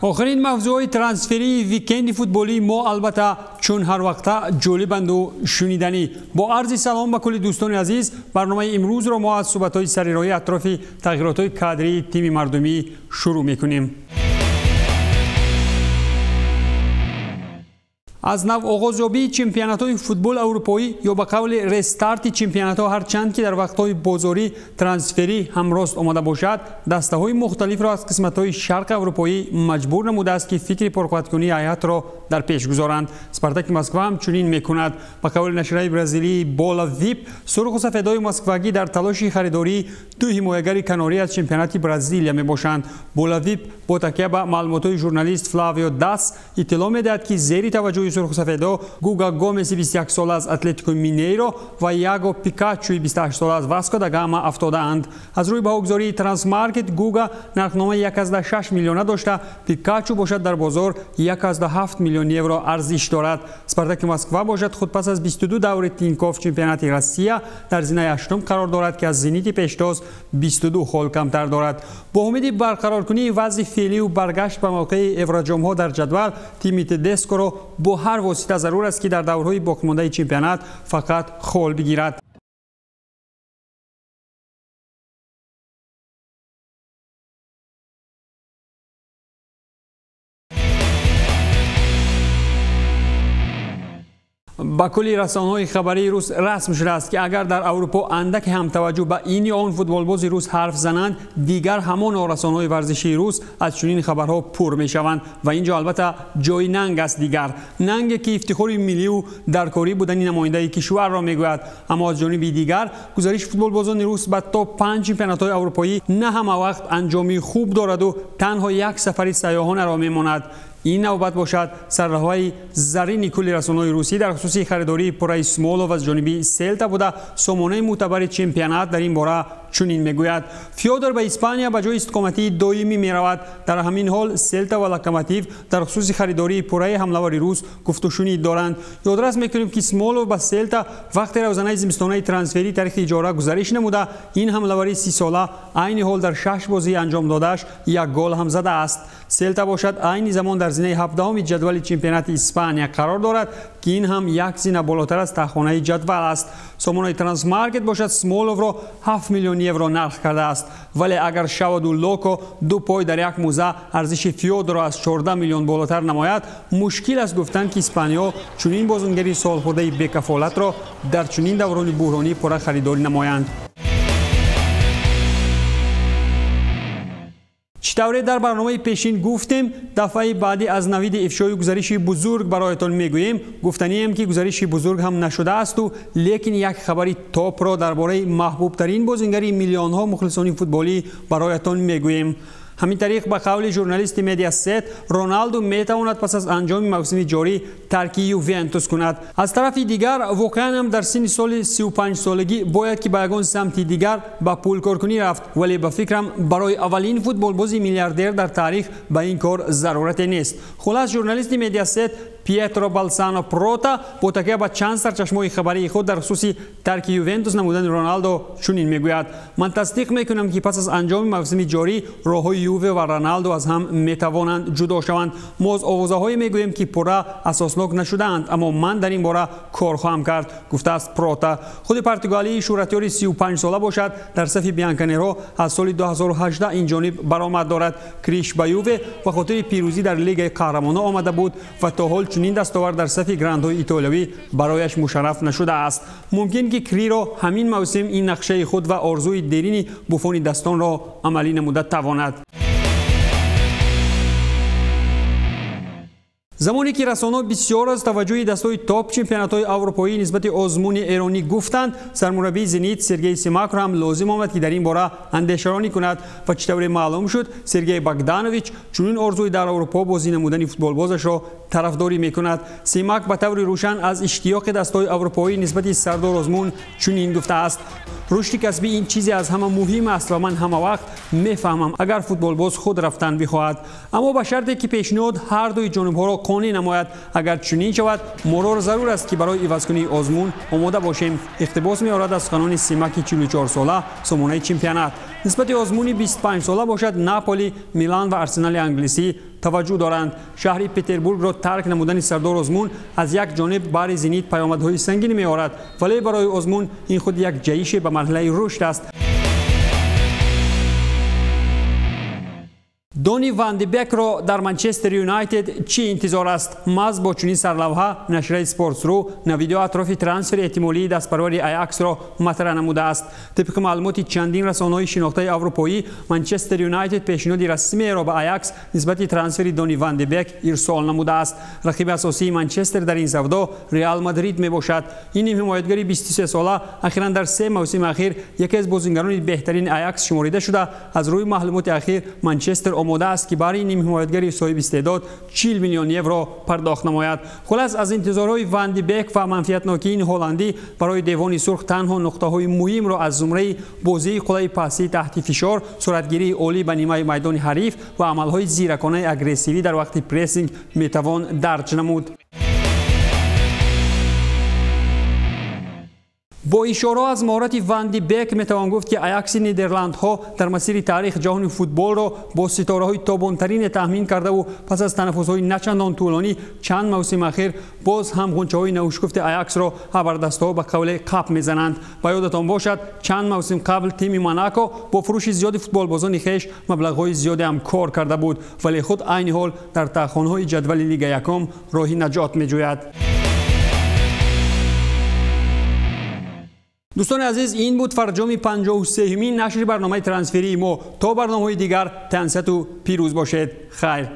آخرین موضوع ترانسفری ویکند فوتبالی ما البته چون هر وقت جالبند و شنیدنی. با عرض سلام به کل دوستان عزیز، برنامه امروز را ما از صحبت‌های سریرای اطراف تغییرات کادری تیم مردمی شروع می‌کنیم. از نو آغازیابی چمپیونات‌های فوتبال اروپایی یا به قول رستارت چمپیونات‌ها، هرچند که در وقت‌های بازاری ترانسفری هم راست آمده باشد، دسته‌های مختلف را از قسمت‌های شرق اروپایی مجبور نموده است که فکر پرقدرت‌کنی هیئت را در پیش گذارند. اسپارتاک مسکو هم چنین می‌کند. به قول نشریه برزیلی بالا ویپ، سرخ و سفیدای مسکوگی در تلاش خریداری دو حمایتگر کناری از چمپیونات برزیل میباشند. بالا ویپ با تکیه به معلومات ژورنالیست فلاویو داس اطلاع می‌دهد که زیر توجه سرخ سفیدا گوگا گومز 21 ساله از اتلتیکو مینیرو و یاگو پیکاچو 28 ساله از واسکو دا گاما افتاده‌اند. از روی بهاگذاری ترانسمارکت گوگا نرخنامه 1.6 میلیون داشته، پیکاچو باشد در بازار 1.7 میلیون یورو ارزش دارد. اسپارتاک مسکو باشد خود پس از 22 دور تینکوف چمپیونات روسیه در زینه هشتم قرار دارد که از زنیت پیشتاز 22 خال کمتر دارد. با امید برقرار کنی وضع فعلی و برگشت به موقع افراجام‌ها در جدول، تیم تدسکو را با هر واسطه ضرور است که در دورهای باقی‌مانده چمپیونات فقط خال بگیرد. با کلی رسانه‌های خبری روس رسم شده است که اگر در اروپا اندک هم توجه به این یا آن فوتبالباز روس حرف زنند، دیگر همان رسانه‌های ورزشی روس از چنین خبرها پر می‌شوند و اینجا البته جای ننگ است. دیگر ننگ که افتخار ملی و درکاری بودن نماینده کشور را میگوید. اما از جانب دیگر گزارش فوتبالبازان روس به تاپ 5 چمپیونات‌های اروپایی نه همه وقت انجامی خوب دارد و تنها یک سفر سیاحانه را می‌ماند. این نوبت باشد سرره‌های زرین کل رسانه‌های روسی در خصوص خریداری پورای اسمولوف از جانب سلتا بوده. سامانه معتبر چمپیونات در این باره چنین میگوید: فیودور به اسپانیا به جای استقامتی دائمی میرود. در همین حال سلتا و لوکوموتیو در خصوص خریداری پورای حمله‌ور روس گفت و شنید دارند. یادرس میکنیم که اسمولوف به سلتا وقت روزانه زمستانه ترانسفری تاریخ اجاره گزارش نموده. این حمله‌ور 30 ساله عین حال در 6 بازی انجام دادهش یک گل هم زده است. سلتا باشد عین زمان در زینه 17 جدول چمپیونات اسپانیا قرار دارد که این هم یک زینه بالاتر از تخانه جدول است. سامانه ترانسمارکت باشد اسمولوف را 7 میلیون یورو نرخ کرده است، ولی اگر شود و لوکو دو پای در یک موزه ارزش فیودور را از 14 میلیون بالاتر نماید، مشکل است گفتن که اسپانیا چنین بازیگری سالخورده بی‌کفالت را در چنین دوران بحرانی پر خریداری نمایند. چطوری در برنامه پیشین گفتیم، دفعه بعدی از نوید افشای گزارشی بزرگ برایتان میگوییم. گفتنیم که گزارشی بزرگ هم نشده است و لیکن یک خبری تاپ را درباره محبوب ترین بازیگر میلیون ها مخلصان فوتبالی برایتان میگوییم. همین طریق به قول ژورنالیست مدیاست، رونالدو میتواند پس از انجام موسم جاری ترک یوونتوس کند. از طرف دیگر واقعا هم در سن سال 35 سالگی باید که به یگان سمت دیگر به پول کارکنی رفت، ولی به فکرم برای اولین فوتبالباز میلیاردر در تاریخ به این کار ضرورت نیست. خلاص ژورنالیست مدیاست پیترو بالسانو پروتا با تکیه به چند سرچشمه خبری خود در خصوص ترک یوونتوس نمودن رونالدو چنین میگوید: من تصدیق میکنم که پس از انجام موسم جاری راههای یووه و رونالدو از هم میتوانند جدا شوند. ما از آوازه‌های میگوییم که پورا اساسناک نشده‌اند، اما من در این باره کار خواهم کرد، گفته است پروتا. خود پرتغالی شهرتیار 35 ساله باشد در صف بیانکانرو از سال 2018 این جانب برآمد دارد. کریش به یووه و خاطر پیروزی در لیگ قهرمانان آمده بود و تا حال چنین دستاورد در صف گراندهای ایتالیایی برایش مشرف نشده است. ممکن که کری را همین موسم این نقشه خود و آرزوی دیرین بوفون دستان را عملی نموده تواند. زمانی که رسانه‌ها بسیار از توجه دستای تاپ چمپیونات‌های اروپایی نسبت آزمون ایرانی گفتند، سرمربی زنیت سرگئی سیماک را هم لازم آمد که در این باره اندیشه‌رانی کند و چطوری معلوم شد سرگئی باگدانویچ چنین آرزوی در اروپا بازی نمودن فوتبالبازش را طرفداری می‌کند. سیماک به طور روشن از اشتیاق دستای اروپایی نسبت سردار آزمون چنین گفته است: رشد کسبی این چیزی از همه مهم است و من همه وقت میفهمم اگر فوتبالباز خود رفتن بخواهد، اما به شرطی که پیشنهاد هر دوی جانب‌ها را قانع نماید. اگر چنین شود مرور ضرور است که برای عوض کنی آزمون آماده باشیم. اقتباس می‌آورد از قانون سیماک 44 ساله سامانه چمپیونات. نسبت آزمون 25 ساله باشد ناپولی، میلان و آرسنال انگلیسی توجه دارند. شهر پتربورگ را ترک نمودن سردار آزمون از یک جانب بر زینیت پیامدهای سنگینی می‌آورد، ولی برای آزمون این خود یک جیش به مرحله رشد است. دونی وان دی بک را در منچستر یونایتد چی انتظار است؟ محض با چنین سرلوحه نشریه اسپورتس رو ویدیو اطراف ترانسفر احتمالی دستپروری آیاکس را مطرح نموده است. طبق معلومات چندین رسانه‌های شناخته اروپایی، منچستر یونایتد پیشنهاد رسمی را به آیاکس نسبت ترانسفر دونی وان دی بک ارسال نموده است. رقیب اساسی منچستر در این سودا ریال مادرید می باشد. این حمایتگری 23 ساله اخیراً در 3 موسم اخیر یکی از بازیگران بهترین آیاکس شمرده شده. از روی معلومات اخیر منچستر آماده است که برای این حمایتگری صاحب استعداد 40 میلیون یورو پرداخت نماید. خلاص از انتظارهای وان دی بک و منفعتناکی این هلندی برای دیوان سرخ تنها نقطه‌های مهم را از زمره بازی قلعه پاسی تحت فشار، سرعتگیری عالی به نیمه میدان حریف و عملهای زیرکانه اگریسیوی در وقت پرسینگ میتوان درج نمود. با اشاره از مهارت وان دی بک میتوان گفت که آیاکس نیدرلندها در مسیر تاریخ جهان فوتبال را با ستاره‌های تابان‌ترین تامین کرده و پس از تنفس‌های نچندان طولانی چند موسم اخیر باز هم غنچه‌های نوشکفت آیاکس را ابردست‌ها به قول قپ میزنند. با یادتان باشد چند موسم قبل تیم موناکو با فروش زیاد فوتبالبازان خویش مبلغ‌های زیادی هم کار کرده بود، ولی خود عین حال در تخم‌های جدول لیگ یکم راه نجات می‌جوید. دوستان عزیز، این بود فرجام 53مین نشر برنامه ترانسفری ما. تا برنامه‌های دیگر تنصت و پیروز باشید. خیر.